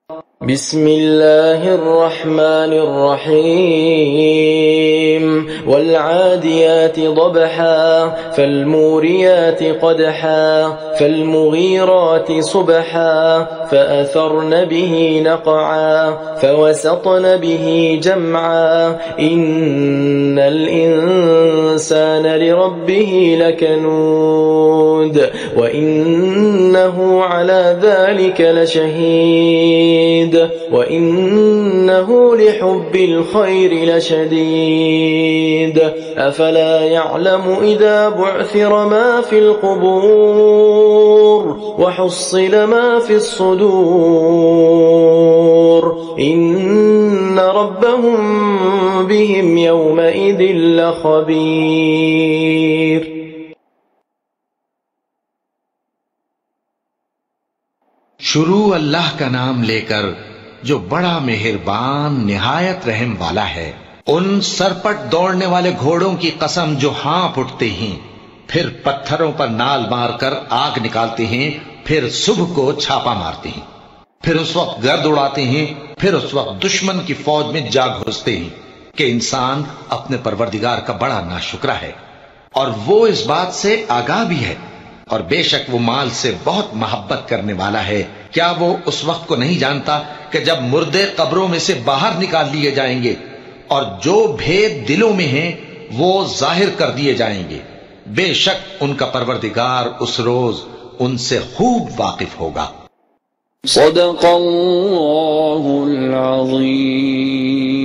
बिस्मिल्लाहिर्रहमानिर्रहीम वल्आदियाति ضبحा फल्मूरियाति क़दहा फल्मुगीराति सुबहा फअथरन बिही नक़आ फवसतन बिही जमआ इन्नल इंसान लिरब्बिही लकनूद व इन्नहु अला ज़ालिक लशहीद व इन्नहु लिहुब्बिल खैरि लशदीद अफला यअलमु इज़ा बुअसिर मा फिल क़ुबूर व हुस्सिल मा फिस सुदूर इन्न रब्बहुम बिहिम यौमइज़िन लख़बीर। शुरू अल्लाह का नाम लेकर जो बड़ा मेहरबान निहायत रहम वाला है। उन सरपट दौड़ने वाले घोड़ों की कसम जो हाँफ उठते हैं, फिर पत्थरों पर नाल मारकर आग निकालते हैं, फिर सुबह को छापा मारते हैं, फिर उस वक्त गर्द उड़ाते हैं, फिर उस वक्त दुश्मन की फौज में जा घुसते हैं कि इंसान अपने परवरदिगार का बड़ा नाशुक्रा है और वो इस बात से आगाह भी है और बेशक वो माल से बहुत मोहब्बत करने वाला है। क्या वो उस वक्त को नहीं जानता कि जब मुर्दे कब्रों में से बाहर निकाल लिए जाएंगे और जो भेद दिलों में हैं वो जाहिर कर दिए जाएंगे। बेशक उनका परवरदिगार उस रोज उनसे खूब वाकिफ होगा। सदक़ल्लाहुल अज़ीम।